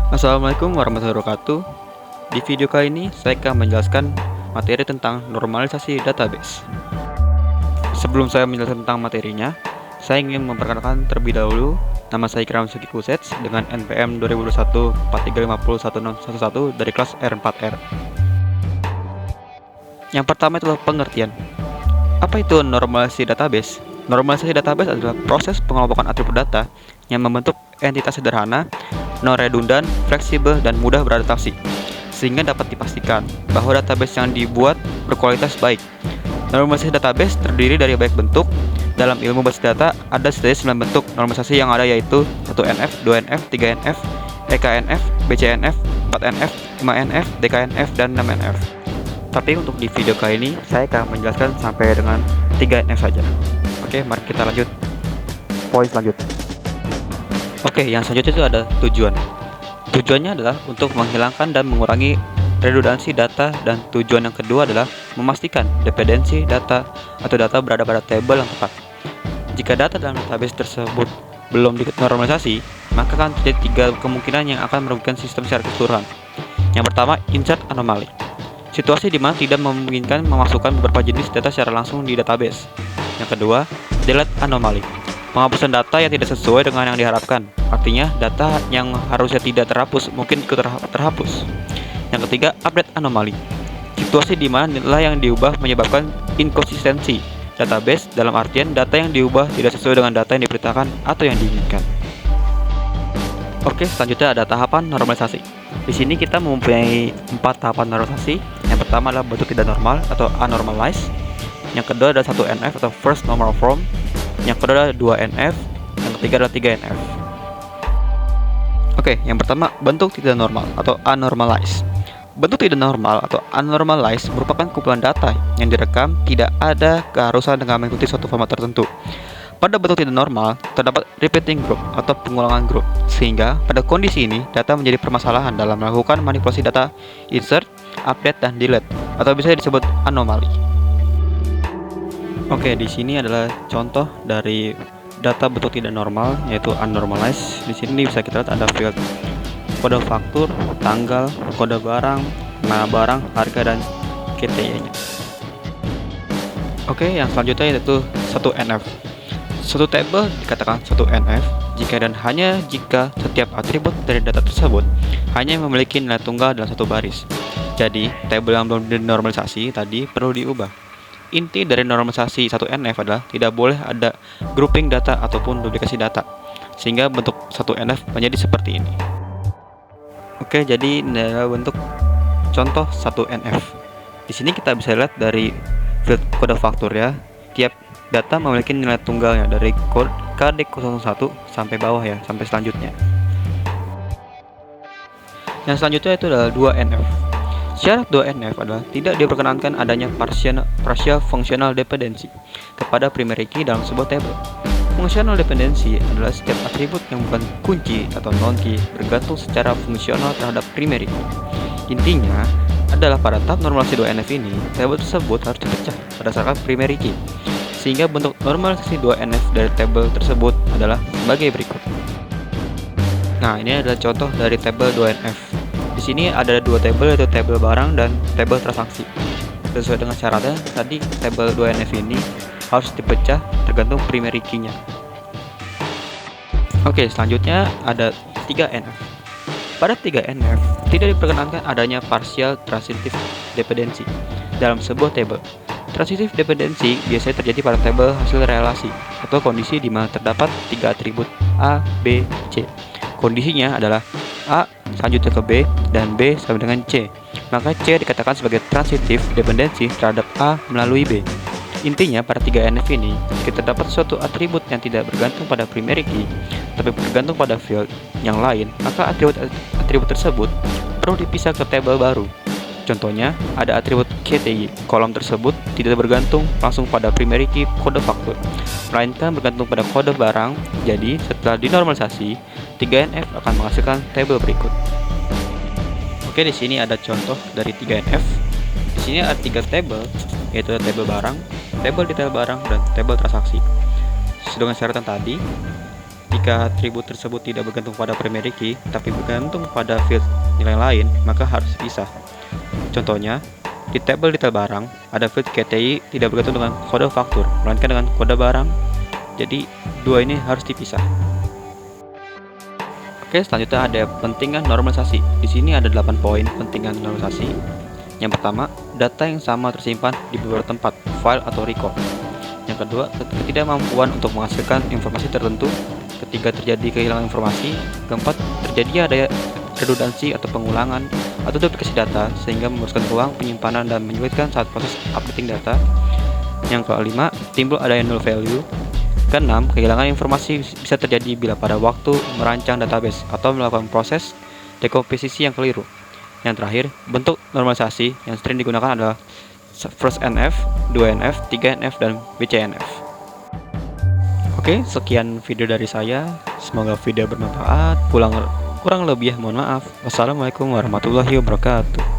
Assalamualaikum warahmatullahi wabarakatuh. Di video kali ini saya akan menjelaskan materi tentang normalisasi database. Sebelum saya menjelaskan tentang materinya, saya ingin memperkenalkan terlebih dahulu. Nama saya Ikram Suki Kusets dengan NPM 2021 43501611 dari kelas R4R. Yang pertama adalah pengertian. Apa itu normalisasi database? Normalisasi database adalah proses pengelompokan atribut data yang membentuk entitas sederhana, non-redundan, fleksibel, dan mudah beradaptasi, sehingga dapat dipastikan bahwa database yang dibuat berkualitas baik. Normalisasi database terdiri dari banyak bentuk. Dalam ilmu basis data, ada setidaknya 9 bentuk normalisasi yang ada, yaitu 1NF, 2NF, 3NF, EKNF, BCNF, 4NF, 5NF, DKNF, dan 6NF. Tapi untuk di video kali ini, saya akan menjelaskan sampai dengan 3NF saja. Oke, mari kita lanjut. Poin selanjutnya. Oke, yang selanjutnya itu ada tujuan. Tujuannya adalah untuk menghilangkan dan mengurangi redundansi data, dan tujuan yang kedua adalah memastikan dependensi data atau data berada pada tabel yang tepat. Jika data dalam database tersebut belum dinormalisasi, maka akan terjadi 3 kemungkinan yang akan merugikan sistem secara keseluruhan. Yang pertama, insert anomaly. Situasi di mana tidak memungkinkan memasukkan beberapa jenis data secara langsung di database. Yang kedua, delete anomaly. Penghapusan data yang tidak sesuai dengan yang diharapkan. Artinya, data yang harusnya tidak terhapus mungkin ikut terhapus. Yang ketiga, update anomaly. Situasi di mana nilai yang diubah menyebabkan inkonsistensi database, dalam artian data yang diubah tidak sesuai dengan data yang diberitakan atau yang diinginkan. Oke, selanjutnya ada tahapan normalisasi. Di sini kita mempunyai 4 tahapan normalisasi. Yang pertama adalah bentuk tidak normal atau unnormalized. Yang kedua adalah 1NF atau first normal form. Yang kedua adalah 2NF. Yang ketiga adalah 3NF. Oke, yang pertama bentuk tidak normal atau unnormalized. Bentuk tidak normal atau unnormalized merupakan kumpulan data yang direkam tidak ada keharusan dengan mengikuti suatu format tertentu. Pada bentuk tidak normal, terdapat repeating group atau pengulangan grup, sehingga pada kondisi ini data menjadi permasalahan dalam melakukan manipulasi data, insert, update, dan delete, atau bisa disebut anomali. Oke, di sini adalah contoh dari data bentuk tidak normal, yaitu unnormalized. Di sini bisa kita lihat ada field kode faktur, tanggal, kode barang, nama barang, harga, dan KTY-nya. Oke, yang selanjutnya yaitu 1NF. Suatu tabel dikatakan 1NF jika dan hanya jika setiap atribut dari data tersebut hanya memiliki nilai tunggal dalam satu baris. Jadi, tabel yang belum dinormalisasi tadi perlu diubah. Inti dari normalisasi 1NF adalah tidak boleh ada grouping data ataupun duplikasi data, sehingga bentuk 1NF menjadi seperti ini. Oke, jadi ini adalah bentuk contoh 1NF. Di sini kita bisa lihat dari field kode faktur ya. Tiap data memiliki nilai tunggalnya dari kode KD01 sampai bawah ya, sampai selanjutnya. Yang selanjutnya itu adalah 2NF. Syarat 2NF adalah tidak diperkenankan adanya partial functional dependency kepada primary key dalam sebuah tabel. Functional dependency adalah setiap atribut yang bukan kunci atau non-key bergantung secara fungsional terhadap primary key. Intinya adalah pada tahap normalisasi 2NF ini, tabel tersebut harus dipecah berdasarkan primary key, sehingga bentuk normalisasi 2NF dari tabel tersebut adalah sebagai berikut. Nah, ini adalah contoh dari tabel 2NF. Di sini ada 2 tabel, yaitu tabel barang dan tabel transaksi. Sesuai dengan syaratnya, tadi tabel 2NF ini harus dipecah tergantung primary key-nya. Oke, selanjutnya ada 3NF. Pada 3NF, tidak diperkenankan adanya partial transitive dependency dalam sebuah tabel. Transitive dependency biasanya terjadi pada tabel hasil relasi atau kondisi di mana terdapat 3 atribut A, B, C. Kondisinya adalah A selanjutnya ke B dan B sama dengan C. Maka C dikatakan sebagai transitive dependency terhadap A melalui B. Intinya pada 3NF ini, kita dapat suatu atribut yang tidak bergantung pada primary key, tapi bergantung pada field yang lain, maka atribut tersebut perlu dipisah ke tabel baru. Contohnya, ada atribut KTY. Kolom tersebut tidak bergantung langsung pada primary key kode faktur, melainkan bergantung pada kode barang. Jadi, setelah dinormalisasi, 3NF akan menghasilkan tabel berikut. Oke, di sini ada contoh dari 3NF. Di sini ada 3 tabel, yaitu tabel barang, tabel detail barang, dan tabel transaksi. Sesuai dengan syarat yang tadi, Jika atribut tersebut tidak bergantung pada primary key, tapi bergantung pada field nilai lain, maka harus dipisah. Contohnya, di tabel detail barang, ada field KTI tidak bergantung dengan kode faktur, melainkan dengan kode barang. Jadi, dua ini harus dipisah. Oke, selanjutnya ada pentingan normalisasi. Di sini ada 8 poin pentingan normalisasi. Yang pertama, data yang sama tersimpan di beberapa tempat, file atau record. Yang kedua, ketidakmampuan untuk menghasilkan informasi tertentu. Ketiga, terjadi kehilangan informasi. Keempat, terjadi ada redundansi atau pengulangan atau duplikasi data sehingga memerlukan ruang penyimpanan dan menyulitkan saat proses updating data. Yang kelima, timbul adanya null value. Keenam, kehilangan informasi bisa terjadi bila pada waktu merancang database atau melakukan proses dekomposisi yang keliru. Yang terakhir, bentuk normalisasi yang sering digunakan adalah first NF, 2NF, 3NF, dan BCNF. Oke, sekian video dari saya. Semoga video bermanfaat. Kurang lebih mohon maaf. Wassalamualaikum warahmatullahi wabarakatuh.